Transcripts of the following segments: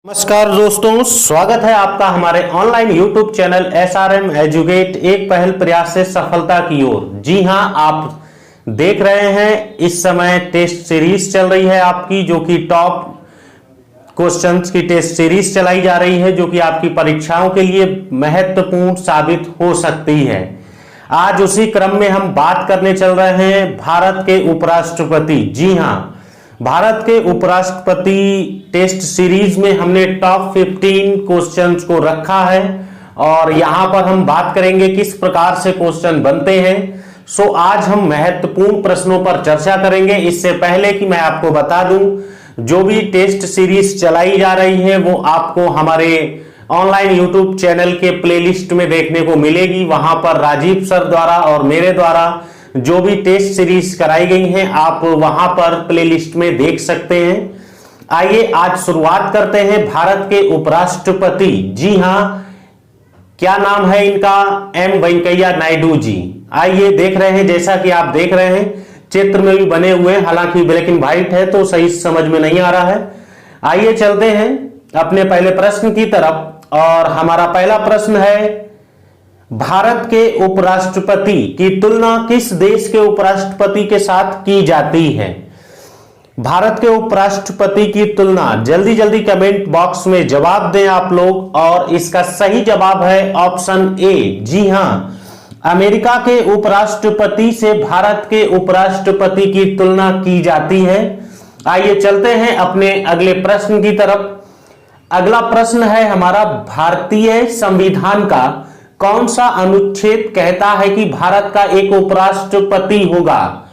नमस्कार दोस्तों, स्वागत है आपका हमारे online YouTube channel SRM educate एक पहल प्रयास से सफलता की ओर। जी हां, आप देख रहे हैं इस समय टेस्ट सीरीज चल रही है आपकी, जो कि टॉप क्वेश्चंस की टेस्ट सीरीज चलाई जा रही है, जो कि आपकी परीक्षाओं के लिए महत्वपूर्ण साबित हो सकती है। आज उसी क्रम में हम बात करने चल रहे हैं भारत के उपराष्ट्रपति। जी हां, भारत के उपराष्ट्रपति टेस्ट सीरीज में हमने टॉप 15 क्वेश्चंस को रखा है और यहां पर हम बात करेंगे किस प्रकार से क्वेश्चन बनते हैं। आज हम महत्वपूर्ण प्रश्नों पर चर्चा करेंगे। इससे पहले कि मैं आपको बता दूं, जो भी टेस्ट सीरीज चलाई जा रही है वो आपको हमारे ऑनलाइन यूट्यूब चैनल के प्लेलिस्ट में देखने को मिलेगी। वहां पर राजीव सर द्वारा और मेरे द्वारा जो भी टेस्ट सीरीज कराई गई हैं, आप वहां पर प्लेलिस्ट में देख सकते हैं। आइए आज शुरुआत करते हैं भारत के उपराष्ट्रपति। जी हां, क्या नाम है इनका? एम वेंकैया नायडू जी। आइए देख रहे हैं, जैसा कि आप देख रहे हैं चित्र में भी बने हुए हैं, हालांकि ब्लैक एंड व्हाइट है तो सही समझ में नहीं आ रहा है। आइए चलते हैं अपने पहले प्रश्न की तरफ और हमारा पहला प्रश्न है, भारत के उपराष्ट्रपति की तुलना किस देश के उपराष्ट्रपति के साथ की जाती है? भारत के उपराष्ट्रपति की तुलना, जल्दी जल्दी कमेंट बॉक्स में जवाब दें आप लोग। और इसका सही जवाब है ऑप्शन ए। जी हां, अमेरिका के उपराष्ट्रपति से भारत के उपराष्ट्रपति की तुलना की जाती है। आइए चलते हैं अपने अगले प्रश्न की तरफ। अगला प्रश्न है हमारा, भारतीय संविधान का कौन सा अनुच्छेद कहता है कि भारत का एक उपराष्ट्रपति होगा?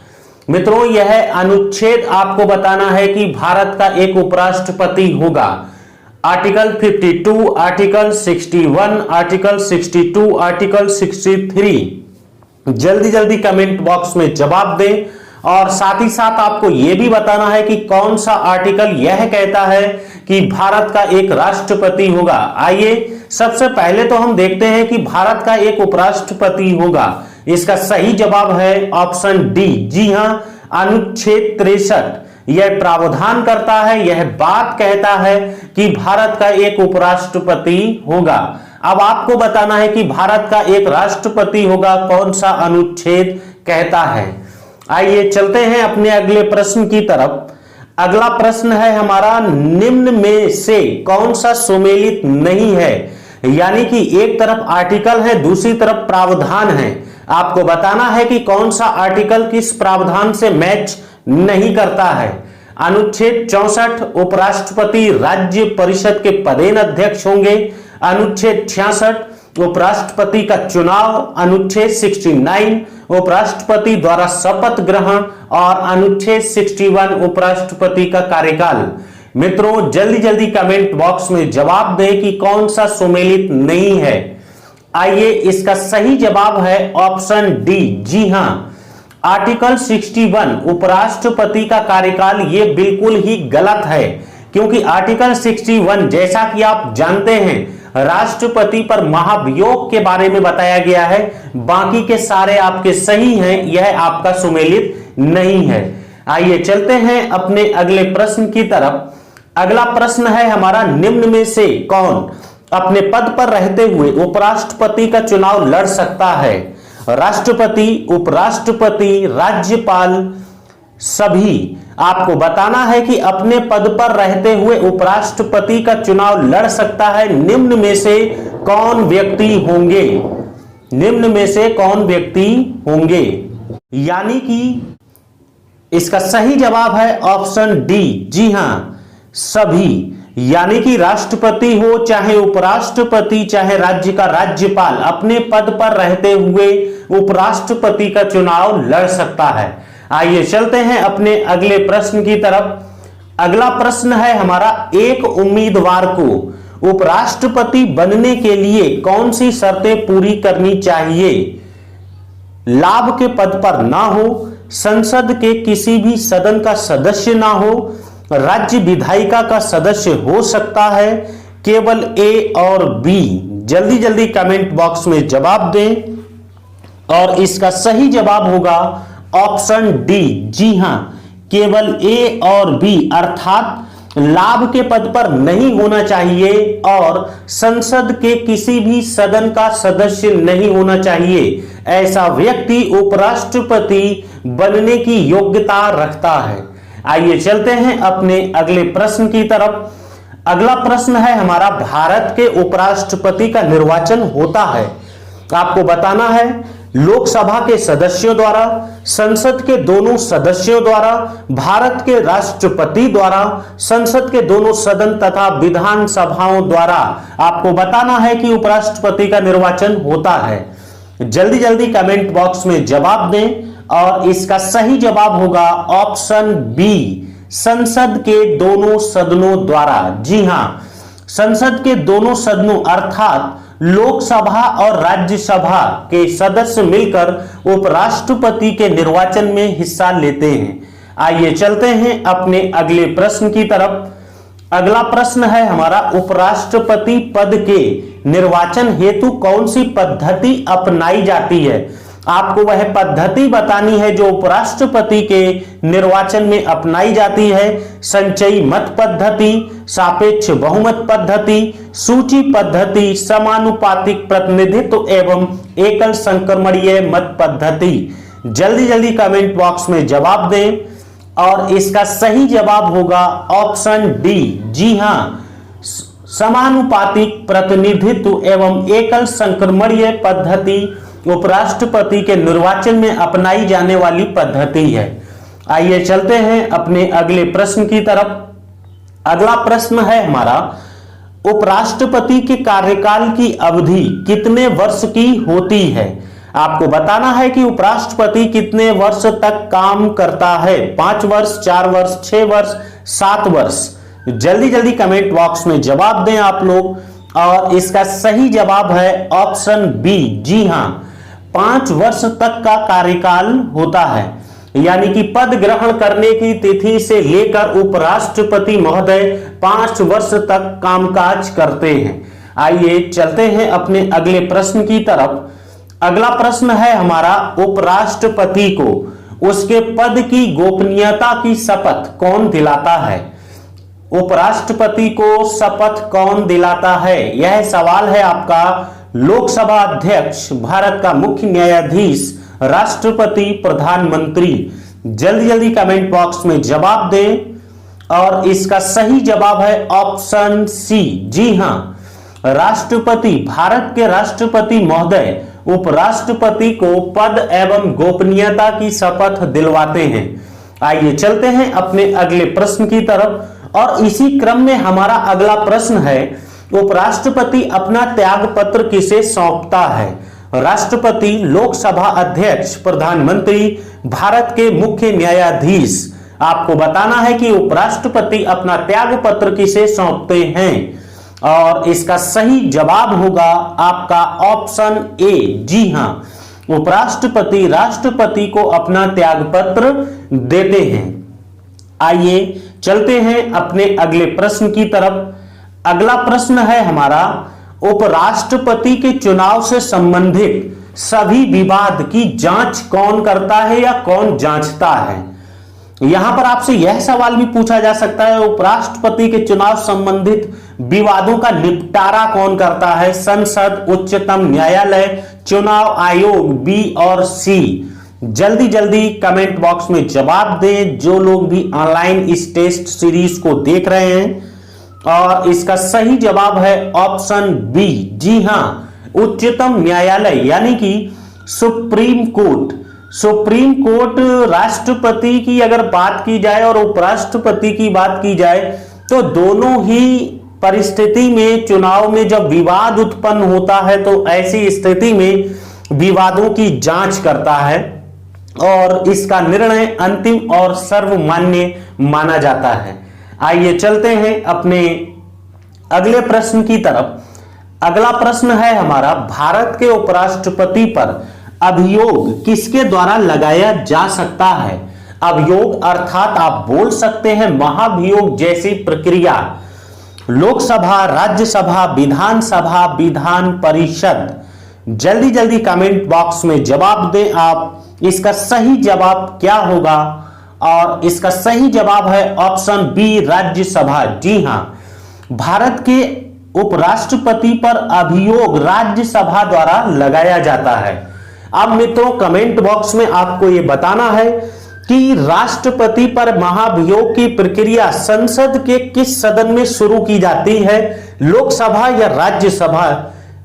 मित्रों, यह अनुच्छेद आपको बताना है कि भारत का एक उपराष्ट्रपति होगा। Article 52, article 61, article 62, article 63। जल्दी जल्दी कमेंट बॉक्स में जवाब दें और साथ ही साथ आपको यह भी बताना है कि कौन सा आर्टिकल यह कहता है कि भारत का एक राष्ट्रपति होगा। आइए सबसे पहले तो हम देखते हैं कि भारत का एक उपराष्ट्रपति होगा। इसका सही जवाब है ऑप्शन डी। जी हां, अनुच्छेद 63 यह प्रावधान करता है, यह बात कहता है कि भारत का एक उपराष्ट्रपति होगा। अब आपको बताना है कि भारत का एक राष्ट्रपति होगा, कौन सा अनुच्छेद कहता है। आइए चलते हैं अपने अगले प्रश्न की तरफ। अगला प्रश्न है हमारा, निम्न में से कौन सा सुमेलित नहीं है? यानी कि एक तरफ आर्टिकल है, दूसरी तरफ प्रावधान है। आपको बताना है कि कौन सा आर्टिकल किस प्रावधान से मैच नहीं करता है। अनुच्छेद 64, उपराष्ट्रपति राज्य परिषद के पदेन अध्यक्ष होंगे। अनुच्छेद 66, उपराष्ट्रपति का चुनाव। अनुच्छेद 69, उपराष्ट्रपति द्वारा शपथ ग्रहण। और अनुच्छेद 61, उपराष्ट्रपति का कार्यकाल। मित्रों, जल्दी जल्दी कमेंट बॉक्स में जवाब दें कि कौन सा सुमेलित नहीं है। आइए, इसका सही जवाब है ऑप्शन डी। जी हां, आर्टिकल 61 उपराष्ट्रपति का कार्यकाल, ये बिल्कुल ही गलत है, क्योंकि आर्टिकल 61 जैसा कि आप जानते हैं राष्ट्रपति पर महाभियोग के बारे में बताया गया है। बाकी के सारे आपके सही हैं, यह आपका सुमेलित नहीं है। आइए चलते हैं अपने अगले प्रश्न की तरफ। अगला प्रश्न है हमारा, निम्न में से कौन अपने पद पर रहते हुए उपराष्ट्रपति का चुनाव लड़ सकता है? राष्ट्रपति, उपराष्ट्रपति, राज्यपाल, सभी। आपको बताना है कि अपने पद पर रहते हुए उपराष्ट्रपति का चुनाव लड़ सकता है। निम्न में से कौन व्यक्ति होंगे? निम्न में से कौन व्यक्ति होंगे? यानी कि इसका सही जवाब है ऑप्शन डी। जी हां, सभी। यानी कि राष्ट्रपति हो, चाहे उपराष्ट्रपति, चाहे राज्य का राज्यपाल, अपने पद पर रहते हुए उपराष्ट्रपति का चुनाव लड़ सकता है। आइए चलते हैं अपने अगले प्रश्न की तरफ। अगला प्रश्न है हमारा, एक उम्मीदवार को उपराष्ट्रपति बनने के लिए कौन सी शर्तें पूरी करनी चाहिए? लाभ के पद पर ना हो, संसद के किसी भी सदन का सदस्य ना हो, राज्य विधायिका का सदस्य हो सकता है, केवल ए और बी। जल्दी जल्दी कमेंट बॉक्स में जवाब दें और इसका सही जवाब होगा ऑप्शन डी। जी हां, केवल ए और बी, अर्थात लाभ के पद पर नहीं होना चाहिए और संसद के किसी भी सदन का सदस्य नहीं होना चाहिए। ऐसा व्यक्ति उपराष्ट्रपति बनने की योग्यता रखता है। आइए चलते हैं अपने अगले प्रश्न की तरफ। अगला प्रश्न है हमारा, भारत के उपराष्ट्रपति का निर्वाचन होता है। आपको बताना है लोकसभा के सदस्यों द्वारा, संसद के दोनों सदस्यों द्वारा, भारत के राष्ट्रपति द्वारा, संसद के दोनों सदन तथा विधानसभाओं द्वारा। आपको बताना है कि उपराष्ट्रपति का निर्वाचन होता है। जल्दी जल्दी कमेंट बॉक्स में जवाब दें और इसका सही जवाब होगा ऑप्शन बी, संसद के दोनों सदनों द्वारा। जी हां, संसद के दोनों सदनों अर्थात लोकसभा और राज्यसभा के सदस्य मिलकर उपराष्ट्रपति के निर्वाचन में हिस्सा लेते हैं। आइए चलते हैं अपने अगले प्रश्न की तरफ। अगला प्रश्न है हमारा, उपराष्ट्रपति पद के निर्वाचन हेतु कौन सी पद्धति अपनाई जाती है। आपको वह पद्धति बतानी है जो उपराष्ट्रपति के निर्वाचन में अपनाई जाती है। संचयी मत पद्धति, सापेक्ष बहुमत पद्धति, सूची पद्धति, समानुपातिक प्रतिनिधित्व एवं एकल संक्रमणीय मत पद्धति। जल्दी जल्दी कमेंट बॉक्स में जवाब दें और इसका सही जवाब होगा ऑप्शन डी। जी हां, समानुपातिक प्रतिनिधित्व एवं एकल संक्रमणीय पद्धति उपराष्ट्रपति के निर्वाचन में अपनाई जाने वाली पद्धति है। आइए चलते हैं अपने अगले प्रश्न की तरफ। अगला प्रश्न है हमारा, उपराष्ट्रपति के कार्यकाल की अवधि कितने वर्ष की होती है। आपको बताना है कि उपराष्ट्रपति कितने वर्ष तक काम करता है। 5 वर्ष, 4 वर्ष, 6 वर्ष, 7 वर्ष। जल्दी जल्दी कमेंट बॉक्स में जवाब दें आप लोग और इसका सही जवाब है ऑप्शन बी। जी हां, 5 वर्ष तक का कार्यकाल होता है, यानी कि पद ग्रहण करने की तिथि से लेकर उपराष्ट्रपति महोदय 5 वर्ष तक कामकाज करते हैं। आइए चलते हैं अपने अगले प्रश्न की तरफ। अगला प्रश्न है हमारा, उपराष्ट्रपति को उसके पद की गोपनीयता की शपथ कौन दिलाता है। उपराष्ट्रपति को शपथ कौन दिलाता है, यह सवाल है आपका। लोकसभा अध्यक्ष, भारत का मुख्य न्यायाधीश, राष्ट्रपति, प्रधानमंत्री। जल्दी जल्दी कमेंट बॉक्स में जवाब दें और इसका सही जवाब है ऑप्शन सी। जी हां, राष्ट्रपति, भारत के राष्ट्रपति महोदय उपराष्ट्रपति को पद एवं गोपनीयता की शपथ दिलवाते हैं। आइए चलते हैं अपने अगले प्रश्न की तरफ और इसी क्रम में हमारा अगला प्रश्न है, उपराष्ट्रपति अपना त्याग पत्र किसे सौंपता है। राष्ट्रपति, लोकसभा अध्यक्ष, प्रधानमंत्री, भारत के मुख्य न्यायाधीश। आपको बताना है कि उपराष्ट्रपति अपना त्याग पत्र किसे सौंपते हैं और इसका सही जवाब होगा आपका ऑप्शन ए। जी हां, उपराष्ट्रपति राष्ट्रपति को अपना त्याग पत्र देते हैं। आइए चलते हैं अपने अगले प्रश्न की तरफ। अगला प्रश्न है हमारा, उपराष्ट्रपति के चुनाव से संबंधित सभी विवाद की जांच कौन करता है या कौन जांचता है। यहां पर आपसे यह सवाल भी पूछा जा सकता है, उपराष्ट्रपति के चुनाव संबंधित विवादों का निपटारा कौन करता है। संसद, उच्चतम न्यायालय, चुनाव आयोग, बी और सी। जल्दी जल्दी कमेंट बॉक्स में जवाब दें जो लोग भी ऑनलाइन इस टेस्ट सीरीज को देख रहे हैं और इसका सही जवाब है ऑप्शन बी। जी हां, उच्चतम न्यायालय यानी कि सुप्रीम कोर्ट। सुप्रीम कोर्ट, राष्ट्रपति की अगर बात की जाए और उपराष्ट्रपति की बात की जाए तो दोनों ही परिस्थिति में चुनाव में जब विवाद उत्पन्न होता है तो ऐसी स्थिति में विवादों की जांच करता है और इसका निर्णय अंतिम और सर्वमान्य माना जाता है। आइए चलते हैं अपने अगले प्रश्न की तरफ। अगला प्रश्न है हमारा, भारत के उपराष्ट्रपति पर अभियोग किसके द्वारा लगाया जा सकता है। अभियोग अर्थात आप बोल सकते हैं महाभियोग जैसी प्रक्रिया लोकसभा, राज्यसभा, विधानसभा, विधान परिषद। जल्दी जल्दी कमेंट बॉक्स में जवाब दें आप, इसका सही जवाब क्या होगा। और इसका सही जवाब है ऑप्शन बी राज्यसभा। जी हां, भारत के उपराष्ट्रपति पर अभियोग राज्यसभा द्वारा लगाया जाता है। अब मित्रों कमेंट बॉक्स में आपको यह बताना है कि राष्ट्रपति पर महाभियोग की प्रक्रिया संसद के किस सदन में शुरू की जाती है, लोकसभा या राज्यसभा।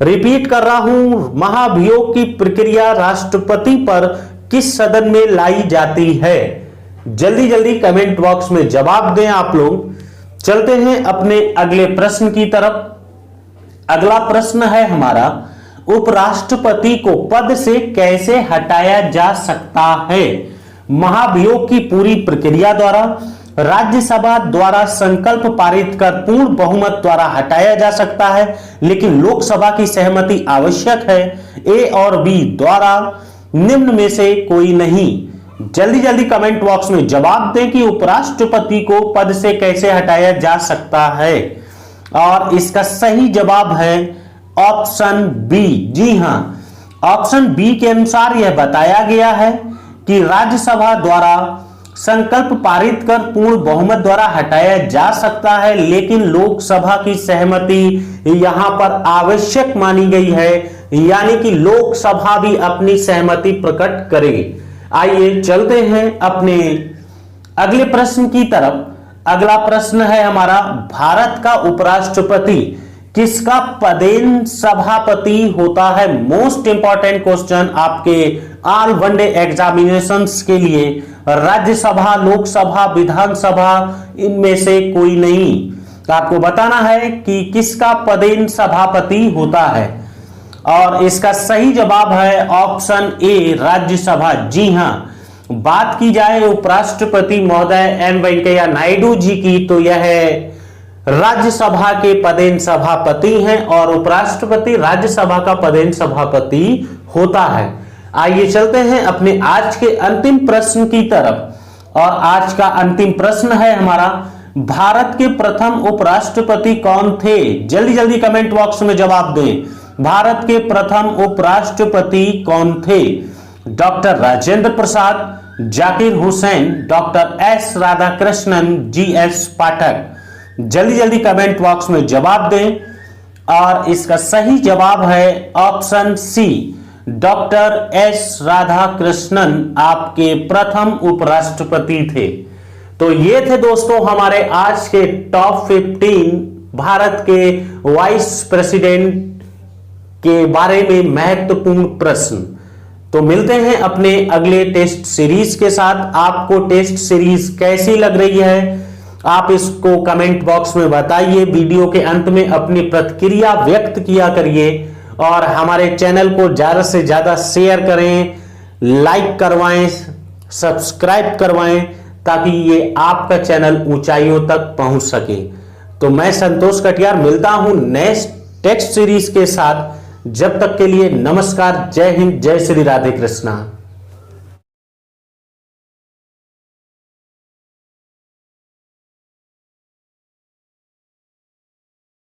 रिपीट कर रहा हूं, महाभियोग की प्रक्रिया राष्ट्रपति पर किस सदन में लाई जाती है। जल्दी जल्दी कमेंट बॉक्स में जवाब दें आप लोग। चलते हैं अपने अगले प्रश्न की तरफ। अगला प्रश्न है हमारा, उपराष्ट्रपति को पद से कैसे हटाया जा सकता है। महाभियोग की पूरी प्रक्रिया द्वारा, राज्यसभा द्वारा संकल्प पारित कर पूर्ण बहुमत द्वारा हटाया जा सकता है लेकिन लोकसभा की सहमति आवश्यक है। ए और बी द्वारा निम्न में से कोई नहीं। जल्दी जल्दी कमेंट बॉक्स में जवाब दें कि उपराष्ट्रपति को पद से कैसे हटाया जा सकता है और इसका सही जवाब है ऑप्शन बी। जी हां, ऑप्शन बी के अनुसार यह बताया गया है कि राज्यसभा द्वारा संकल्प पारित कर पूर्ण बहुमत द्वारा हटाया जा सकता है लेकिन लोकसभा की सहमति यहां पर आवश्यक मानी गई है, यानी कि लोकसभा भी अपनी सहमति प्रकट करेगी। आइए चलते हैं अपने अगले प्रश्न की तरफ। अगला प्रश्न है हमारा, भारत का उपराष्ट्रपति किसका पदेन सभापति होता है। मोस्ट इंपॉर्टेंट क्वेश्चन आपके ऑल वनडे एग्जामिनेशंस के लिए। राज्यसभा, लोकसभा, विधानसभा, इनमें से कोई नहीं। तो आपको बताना है कि किसका पदेन सभापति होता है और इसका सही जवाब है ऑप्शन ए राज्यसभा। जी हां, बात की जाए उपराष्ट्रपति महोदय एम वेंकैया नायडू जी की तो यह राज्यसभा के पदेन सभापति हैं और उपराष्ट्रपति राज्यसभा का पदेन सभापति होता है। आइए चलते हैं अपने आज के अंतिम प्रश्न की तरफ और आज का अंतिम प्रश्न है हमारा, भारत के प्रथम उपराष्ट्रपति कौन थे। जल्दी जल्दी कमेंट बॉक्स में जवाब दें। भारत के प्रथम उपराष्ट्रपति कौन थे। Doctor Rajendra Prasad, Zakir Hussain, doctor S Radhakrishnan, G S Pathak. जल्दी जल्दी कमेंट बॉक्स में जवाब दें और इसका सही जवाब है option C, doctor S Radhakrishnan आपके प्रथम उपराष्ट्रपति थे। तो ये थे दोस्तों हमारे आज के टॉप 15 भारत के वाइस प्रेसिडेंट के बारे में महत्वपूर्ण प्रश्न। तो मिलते हैं अपने अगले टेस्ट सीरीज के साथ। आपको टेस्ट सीरीज कैसी लग रही है आप इसको कमेंट बॉक्स में बताइए। वीडियो के अंत में अपनी प्रतिक्रिया व्यक्त किया करिए और हमारे चैनल को ज्यादा से ज्यादा शेयर करें, लाइक करवाएं, सब्सक्राइब करवाएं ताकि ये आपका चैनल ऊंचाइयों तक पहुंच सके। तो मैं संतोष कटियार मिलता हूं नेक्स्ट टेक्स्ट सीरीज के साथ। जब तक के लिए नमस्कार, जय हिंद, जय श्री राधे कृष्णा।